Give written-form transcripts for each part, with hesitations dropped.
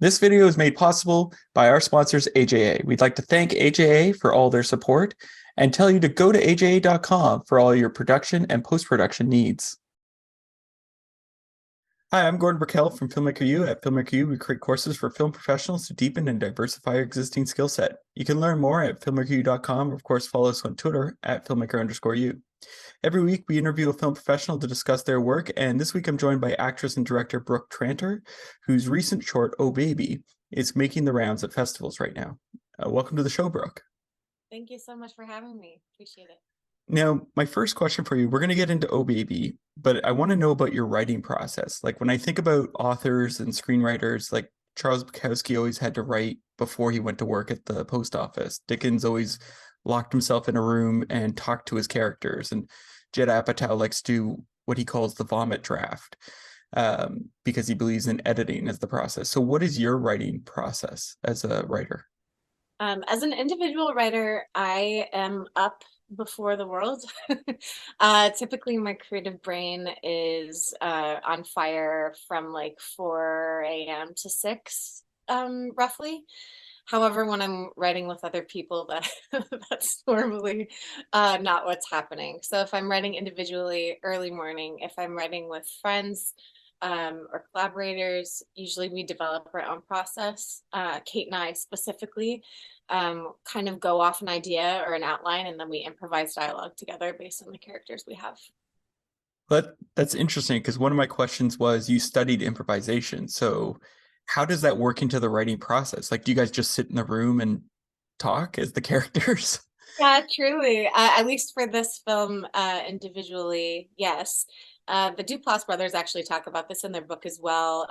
This video is made possible by our sponsors, AJA. We'd like to thank AJA for all their support and tell you to go to aja.com for all your production and post-production needs. Hi, I'm Gordon Brickell from Filmmaker U. At Filmmaker U, we create courses for film professionals to deepen and diversify your existing skill set. You can learn more at filmmakeru.com, or of course, follow us on Twitter at filmmaker_u. Every week, we interview a film professional to discuss their work, and this week I'm joined by actress and director Brooke Trantor, whose recent short, Oh Baby, is making the rounds at festivals right now. Welcome to the show, Brooke. Thank you so much for having me. Appreciate it. Now, my first question for you, we're going to get into Oh Baby, but I want to know about your writing process. Like when I think about authors and screenwriters, like Charles Bukowski always had to write before he went to work at the post office. Dickens always locked himself in a room and talked to his characters. And Judd Apatow likes to do what he calls the vomit draft because he believes in editing as the process. So what is your writing process as a writer? As an individual writer, I am up before the world. Typically, my creative brain is on fire from like 4 a.m. to 6, roughly. However, when I'm writing with other people, that's normally not what's happening. So if I'm writing individually, early morning. If I'm writing with friends, or collaborators, usually we develop our own process. Kate and I specifically kind of go off an idea or an outline, and then we improvise dialogue together based on the characters we have. But that's interesting because one of my questions was you studied improvisation. So how does that work into the writing process? Like, do you guys just sit in the room and talk as the characters? Yeah, truly. At least for this film, individually, yes. The Duplass brothers actually talk about this in their book as well.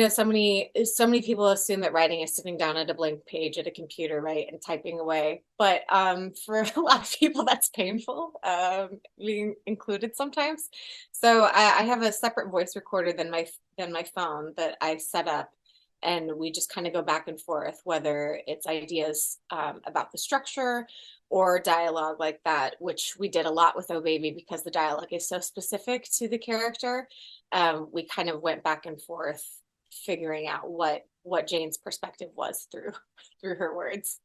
So many people assume that writing is sitting down at a blank page at a computer, right, and typing away. But for a lot of people, that's painful, being included sometimes. So I have a separate voice recorder than my phone that I set up, and we just kind of go back and forth, whether it's ideas about the structure or dialogue like that, which we did a lot with Oh Baby because the dialogue is so specific to the character. We kind of went back and forth figuring out what Jane's perspective was through her words.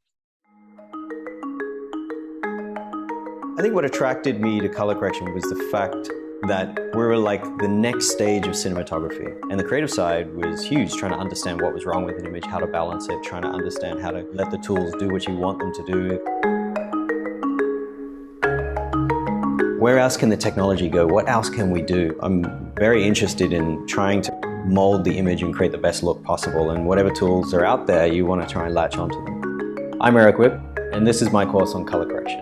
I think what attracted me to color correction was the fact that we were like the next stage of cinematography. And the creative side was huge, trying to understand what was wrong with an image, how to balance it, trying to understand how to let the tools do what you want them to do. Where else can the technology go? What else can we do? I'm very interested in trying to mold the image and create the best look possible. And whatever tools are out there, you want to try and latch onto them. I'm Eric Whipp, and this is my course on color correction.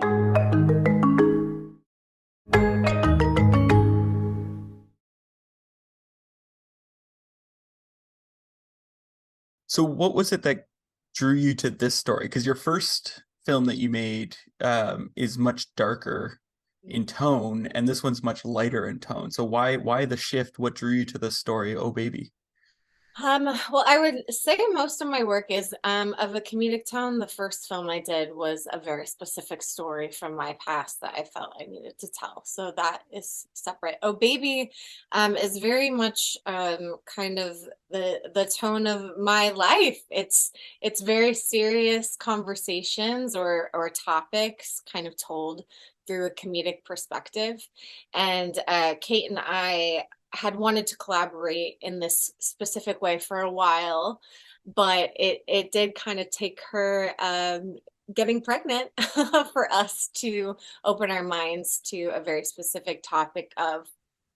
So what was it that drew you to this story? Because your first film that you made is much darker in tone, and this one's much lighter in tone. So why the shift? What drew you to this story, Oh Baby? Well, I would say most of my work is of a comedic tone. The first film I did was a very specific story from my past that I felt I needed to tell. So that is separate. Oh Baby is very much kind of the tone of my life. It's very serious conversations or topics kind of told through a comedic perspective. And Kate and I had wanted to collaborate in this specific way for a while, but it did kind of take her getting pregnant for us to open our minds to a very specific topic of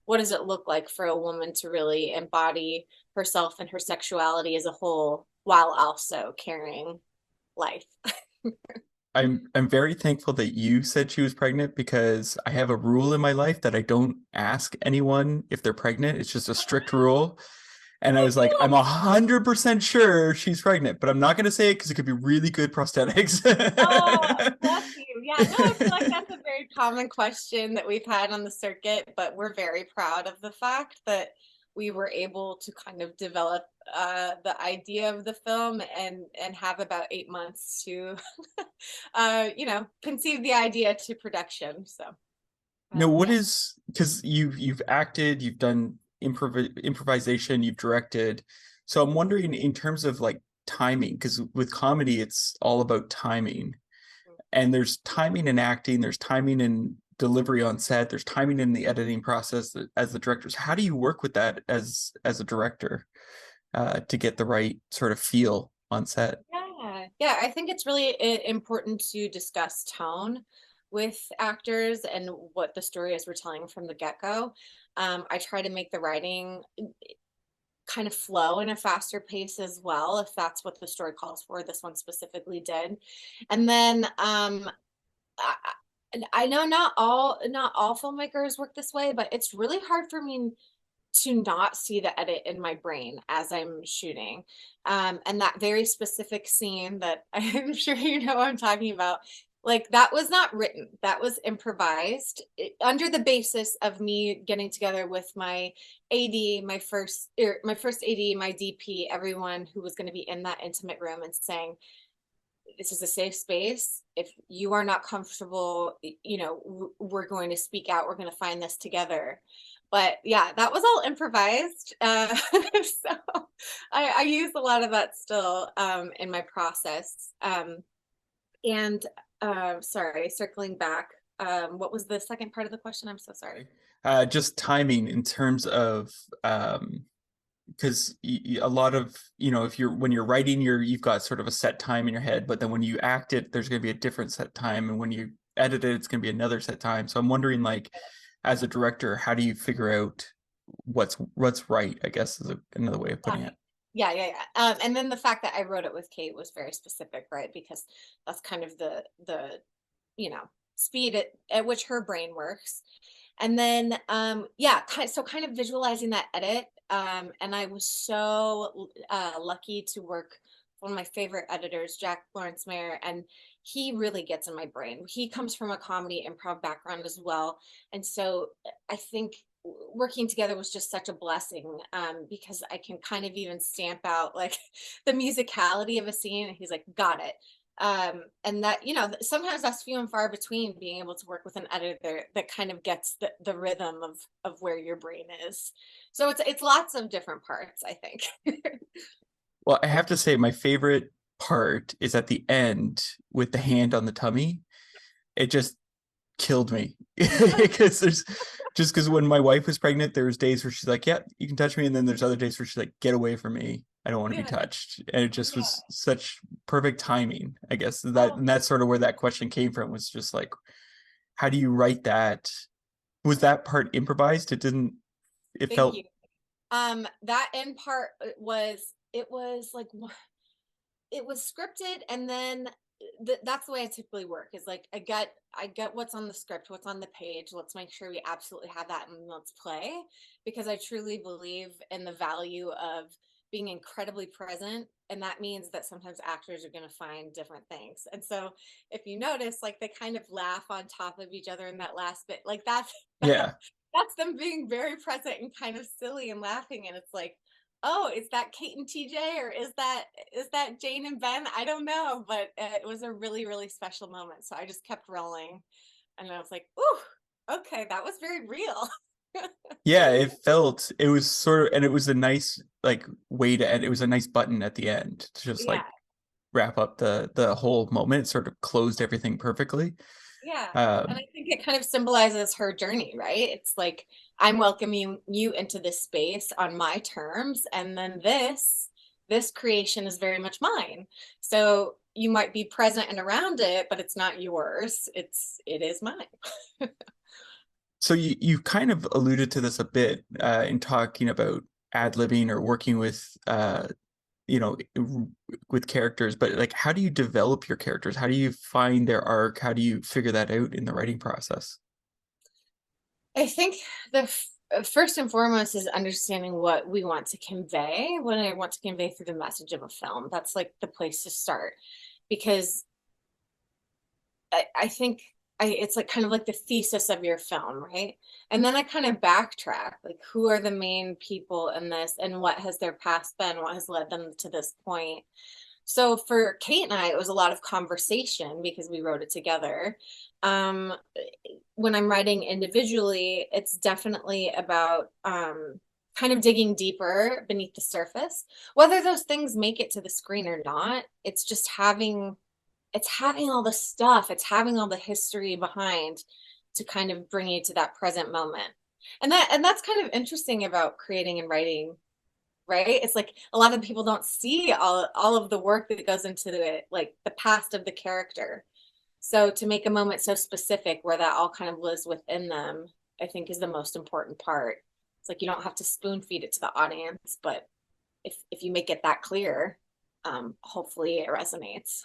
what does it look like for a woman to really embody herself and her sexuality as a whole while also carrying life. I'm very thankful that you said she was pregnant because I have a rule in my life that I don't ask anyone if they're pregnant. It's just a strict rule. And I was like, I'm 100% sure she's pregnant, but I'm not going to say it because it could be really good prosthetics. Oh, bless you. Yeah, no, I feel like that's a very common question that we've had on the circuit, but we're very proud of the fact that we were able to kind of develop the idea of the film and have about 8 months to conceive the idea to production. So No, what yeah. is, because you've acted, you've done improvisation, you've directed. So I'm wondering in terms of like timing, because with comedy, it's all about timing. And there's timing in acting, there's timing in delivery on set, there's timing in the editing process as the directors. How do you work with that as a director to get the right sort of feel on set? Yeah, I think it's really important to discuss tone with actors and what the story is we're telling from the get-go. I try to make the writing kind of flow in a faster pace as well, if that's what the story calls for. This one specifically did. And then I, I know not all filmmakers work this way, but it's really hard for me to not see the edit in my brain as I'm shooting. And that very specific scene that I'm sure you know what I'm talking about, like that was not written, that was improvised under the basis of me getting together with my AD, my first AD, my DP, everyone who was going to be in that intimate room, and saying, this is a safe space. If you are not comfortable, we're going to speak out. We're going to find this together. But yeah, that was all improvised. So I use a lot of that still in my process. And sorry, circling back, what was the second part of the question? I'm so sorry. Just timing in terms of because a lot of if when you're writing you've got sort of a set time in your head, but then when you act it there's going to be a different set time, and when you edit it it's going to be another set time. So I'm wondering, like, as a director, how do you figure out what's right, I guess, is another way of putting it. Yeah. And then the fact that I wrote it with Kate was very specific, right? Because that's kind of the speed at which her brain works. And then kind of visualizing that edit. And I was so lucky to work with one of my favorite editors, Jack Lawrence Mayer, and he really gets in my brain. He comes from a comedy improv background as well. And so I think working together was just such a blessing, because I can kind of even stamp out like the musicality of a scene. And he's like, got it. And that, sometimes that's few and far between, being able to work with an editor that kind of gets the rhythm of where your brain is. So it's lots of different parts, I think. Well, I have to say my favorite part is at the end with the hand on the tummy. It just killed me because when my wife was pregnant, there was days where she's like, yeah, you can touch me, and then there's other days where she's like, get away from me, I don't want to be touched. And it just was such perfect timing, I guess. And that's sort of where that question came from, was just like, how do you write that? Was that part improvised? Thank Felt you. That end part was like, it was scripted, and then that's the way I typically work, is like I get what's on the script, what's on the page, let's make sure we absolutely have that, and let's play, because I truly believe in the value of being incredibly present. And that means that sometimes actors are going to find different things. And so if you notice, like, they kind of laugh on top of each other in that last bit, like that's yeah. that's them being very present and kind of silly and laughing. And it's like, oh, is that Kate and TJ, or is that Jane and Ben? I don't know, but it was a really, really special moment. So I just kept rolling, and I was like, ooh, okay, that was very real. Yeah, it was sort of, and it was a nice like way to end. It was a nice button at the end to just like Yeah, wrap up the whole moment. It sort of closed everything perfectly. yeah. And I think it kind of symbolizes her journey, right? It's like, I'm welcoming you into this space on my terms, and then this creation is very much mine. So you might be present and around it, but it's not yours. It is mine. So you kind of alluded to this a bit in talking about ad-libbing or working with you know with characters, but like, how do you develop your characters? How do you find their arc? How do you figure that out in the writing process? I think the first and foremost is understanding what we want to convey, what I want to convey through the message of a film. That's like the place to start, because I think it's like kind of like the thesis of your film, right? And then I kind of backtrack, like, who are the main people in this, and what has their past been, what has led them to this point. So for Kate and I, it was a lot of conversation because we wrote it together. When I'm writing individually, it's definitely about kind of digging deeper beneath the surface. Whether those things make it to the screen or not, it's just having all the stuff, it's having all the history behind to kind of bring you to that present moment. And that's kind of interesting about creating and writing, right? It's like a lot of people don't see all of the work that goes into it, like the past of the character. So to make a moment so specific where that all kind of lives within them, I think is the most important part. It's like you don't have to spoon feed it to the audience, but if you make it that clear, hopefully it resonates.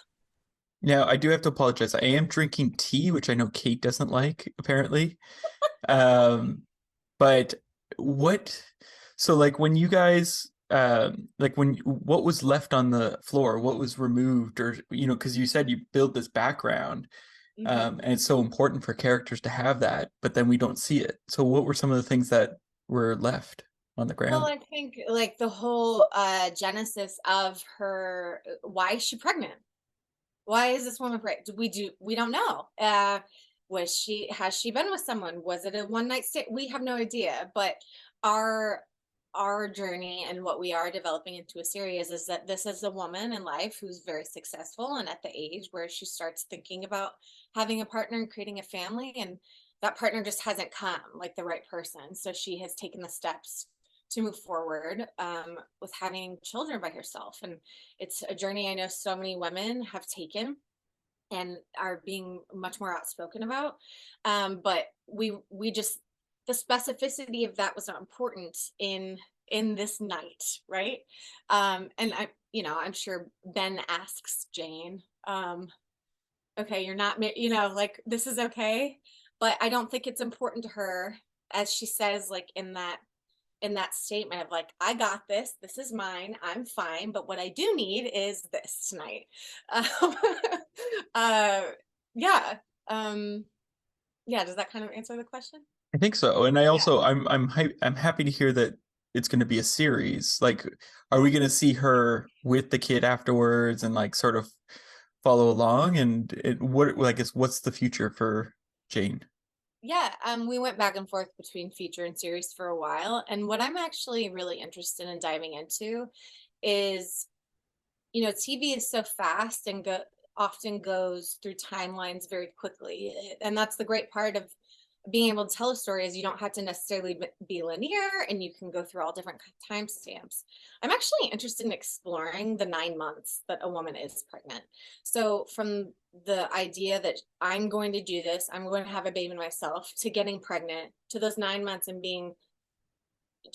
Now, I do have to apologize. I am drinking tea, which I know Kate doesn't like, apparently. Um, but what, so like when you guys, what was left on the floor, what was removed, or, because you said you build this background, Mm-hmm. and it's so important for characters to have that, but then we don't see it. So what were some of the things that were left on the Well, ground? I think like the whole genesis of her, why is she pregnant? Why is this woman pregnant? We don't know. Has she been with someone? Was it a one night stay? We have no idea. But our our journey and what we are developing into a series is that this is a woman in life who's very successful and at the age where she starts thinking about having a partner and creating a family, and that partner just hasn't come, like the right person. So she has taken the steps to move forward with having children by herself, and it's a journey I know so many women have taken and are being much more outspoken about. But we just, the specificity of that was not important in this night, right? And I'm sure Ben asks Jane, okay, you're not, like this is okay, but I don't think it's important to her, as she says, like in that statement of like, I got this is mine, I'm fine, but what I do need is this tonight. um, uh yeah. um yeah, does that kind of answer the question? I think so. And I Yeah. also I'm happy to hear that it's going to be a series. Like, are we going to see her with the kid afterwards and like sort of follow along? And what, like, what's the future for Jane? Yeah, we went back and forth between feature and series for a while, and what I'm actually really interested in diving into is, TV is so fast and often goes through timelines very quickly. And that's the great part of being able to tell a story, is you don't have to necessarily be linear and you can go through all different timestamps. I'm actually interested in exploring the 9 months that a woman is pregnant. So from the idea that I'm going to do this, I'm going to have a baby myself, to getting pregnant, to those 9 months and doing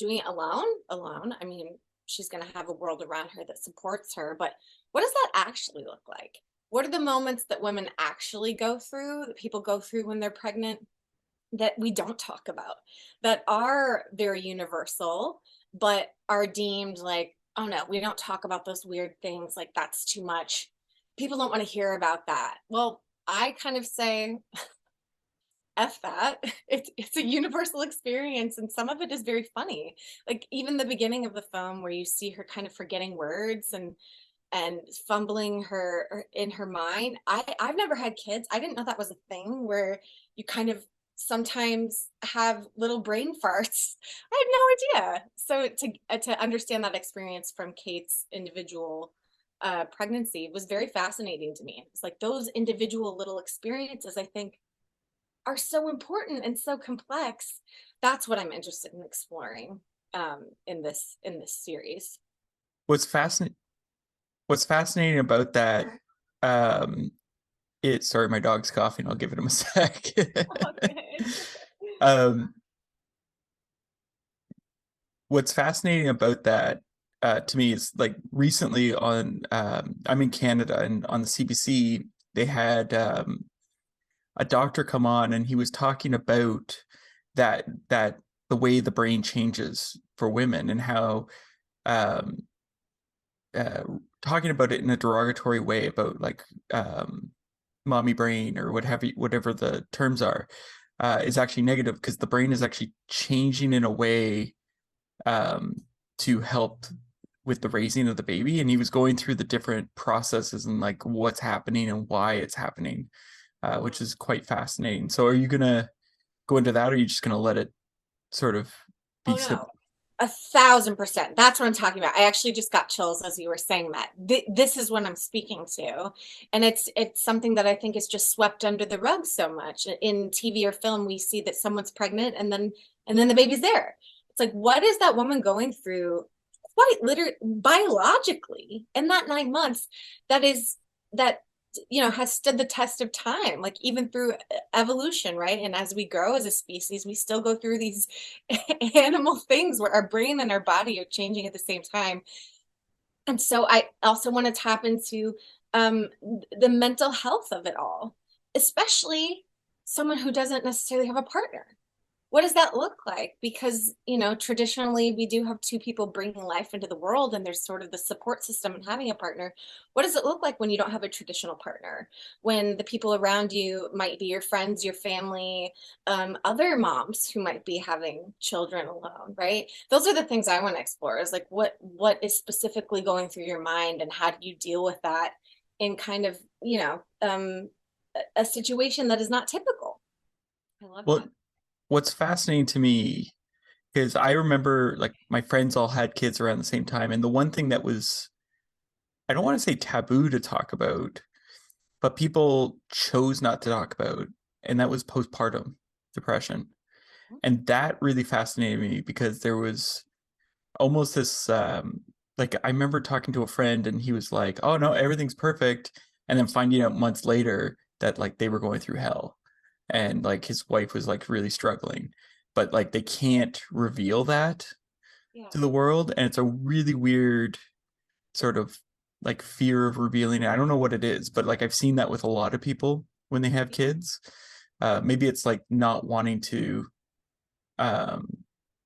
it alone. I mean, she's going to have a world around her that supports her, but what does that actually look like? What are the moments that women actually go through, that people go through when they're pregnant, that we don't talk about, that are very universal, but are deemed like, oh no, we don't talk about those weird things, like that's too much, people don't want to hear about that. Well, I kind of say, F that. It's a universal experience, and some of it is very funny. Like even the beginning of the film where you see her kind of forgetting words and fumbling her in her mind. I've never had kids. I didn't know that was a thing where you kind of sometimes have little brain farts. I had no idea. So to understand that experience from Kate's individual pregnancy was very fascinating to me. It's like those individual little experiences, I think, are so important and so complex. That's what I'm interested in exploring in this series. What's fascinating What's fascinating about that, um, sorry, my dog's coughing. I'll give it him a sec. Okay. Um, what's fascinating about that, to me, is like recently I'm in Canada, and on the CBC they had a doctor come on, and he was talking about that the way the brain changes for women, and how um, uh, talking about it in a derogatory way about like mommy brain or whatever the terms are, is actually negative, because the brain is actually changing in a way um, to help with the raising of the baby. And he was going through the different processes and like what's happening and why it's happening, which is quite fascinating. So are you gonna go into that, or are you just gonna let it sort of Oh be no. simple? 1,000%. That's what I'm talking about. I actually just got chills as you were saying that. This is what I'm speaking to. And it's something that I think is just swept under the rug so much. In TV or film, we see that someone's pregnant and then the baby's there. It's like, what is that woman going through quite literally biologically in that 9 months that has stood the test of time, like even through evolution, right? And as we grow as a species, we still go through these animal things where our brain and our body are changing at the same time. And so I also want to tap into the mental health of it all, especially someone who doesn't necessarily have a partner. What does that look like? Because, traditionally we do have two people bringing life into the world, and there's sort of the support system and having a partner. What does it look like when you don't have a traditional partner? When the people around you might be your friends, your family, other moms who might be having children alone, right? Those are the things I want to explore, is like, what is specifically going through your mind, and how do you deal with that in kind of, a situation that is not typical. I love Well, that. what's fascinating to me, because I remember like my friends all had kids around the same time, and the one thing that was, I don't want to say taboo to talk about, but people chose not to talk about, and that was postpartum depression. And that really fascinated me, because there was almost this like, I remember talking to a friend and he was like, oh no, everything's perfect, and then finding out months later that like they were going through hell, and like his wife was like really struggling, but like they can't reveal that Yeah. to the world, and it's a really weird sort of like fear of revealing it. I don't know what it is, but like I've seen that with a lot of people when they have kids. Maybe it's like not wanting to, um,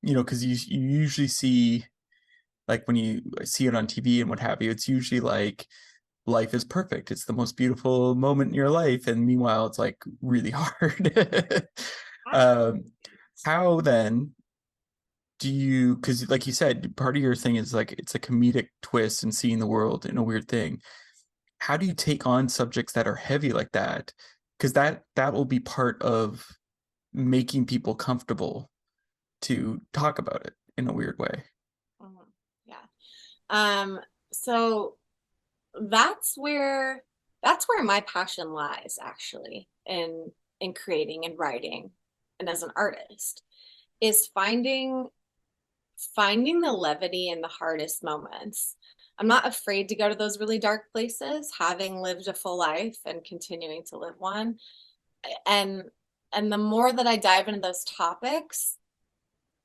because you usually see, like when you see it on TV and what have you, it's usually like life is perfect. It's the most beautiful moment in your life. And meanwhile, it's like really hard. um, how then do you, because like you said, part of your thing is like it's a comedic twist and seeing the world in a weird thing. How do you take on subjects that are heavy like that? Because that will be part of making people comfortable to talk about it in a weird way. Mhm. Yeah. So that's where my passion lies, actually, in creating and writing and as an artist, is finding the levity in the hardest moments. I'm not afraid to go to those really dark places, having lived a full life and continuing to live one. And the more that I dive into those topics,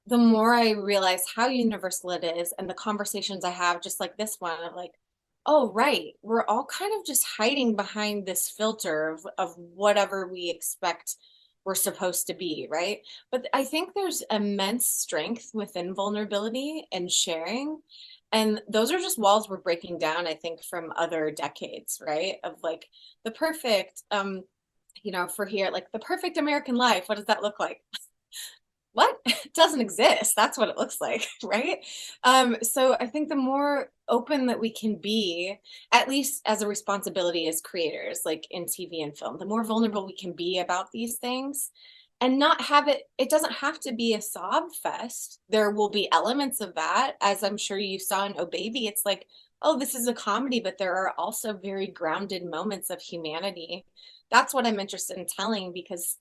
the more I realize how universal it is, and the conversations I have, just like this one, of like, oh, right, we're all kind of just hiding behind this filter of whatever we expect we're supposed to be, right? But I think there's immense strength within vulnerability and sharing. And those are just walls we're breaking down, I think, from other decades, right? Of like the perfect, for here, like the perfect American life. What does that look like? What? It doesn't exist. That's what it looks like, right? So I think the more open that we can be, at least as a responsibility as creators, like in TV and film, the more vulnerable we can be about these things, and not have it doesn't have to be a sob fest. There will be elements of that, as I'm sure you saw in Oh Baby. It's like, oh, this is a comedy, but there are also very grounded moments of humanity. That's what I'm interested in telling, because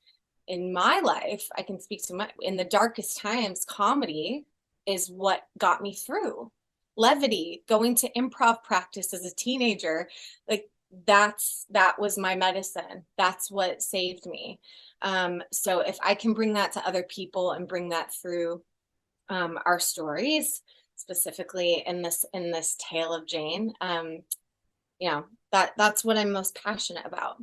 in my life, I can speak to in the darkest times, comedy is what got me through. Levity, going to improv practice as a teenager, like that was my medicine. That's what saved me. So if I can bring that to other people and bring that through our stories, specifically in this tale of Jane, that's what I'm most passionate about.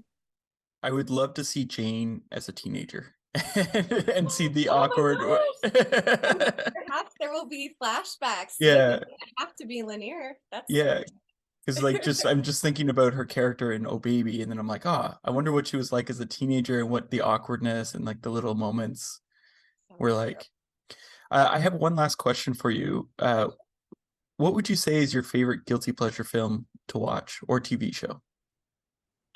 I would love to see Jane as a teenager and see the Oh awkward. my gosh. Perhaps there will be flashbacks. Like, Yeah, it doesn't have to be linear. That's yeah. Because like I'm just thinking about her character in Oh Baby, and then I'm like, I wonder what she was like as a teenager, and what the awkwardness and like the little moments so were true. like. I have one last question for you. What would you say is your favorite guilty pleasure film to watch or TV show?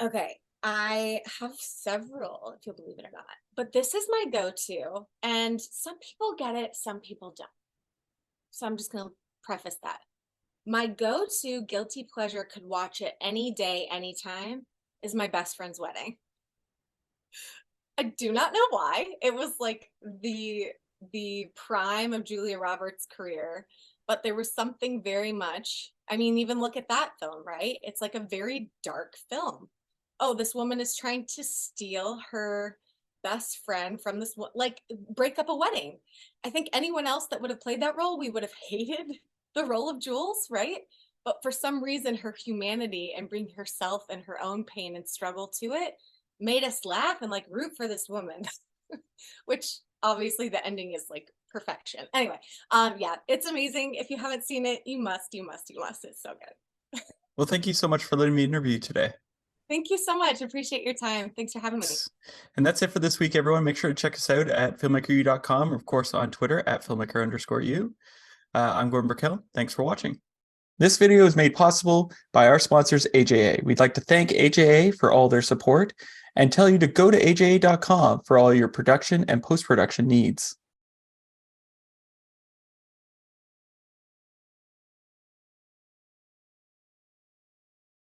Okay, I have several, if you'll believe it or not, but this is my go-to, and some people get it, some people don't. So I'm just going to preface that. My go-to guilty pleasure, could watch it any day, anytime, is My Best Friend's Wedding. I do not know why. It was like the prime of Julia Roberts' career, but there was something very much, I mean, even look at that film, right? It's like a very dark film. Oh, this woman is trying to steal her best friend from this, like, break up a wedding. I think anyone else that would have played that role, we would have hated the role of Jules, right? But for some reason, her humanity and bringing herself and her own pain and struggle to it made us laugh and like root for this woman, which obviously the ending is like perfection. Anyway, yeah, it's amazing. If you haven't seen it, you must. It's so good. Well, thank you so much for letting me interview you today. Thank you so much. Appreciate your time. Thanks for having me. And that's it for this week, everyone. Make sure to check us out at filmmakeru.com, or of course on Twitter at filmmaker_u. I'm Gordon Burkell. Thanks for watching. This video is made possible by our sponsors, AJA. We'd like to thank AJA for all their support and tell you to go to aja.com for all your production and post-production needs.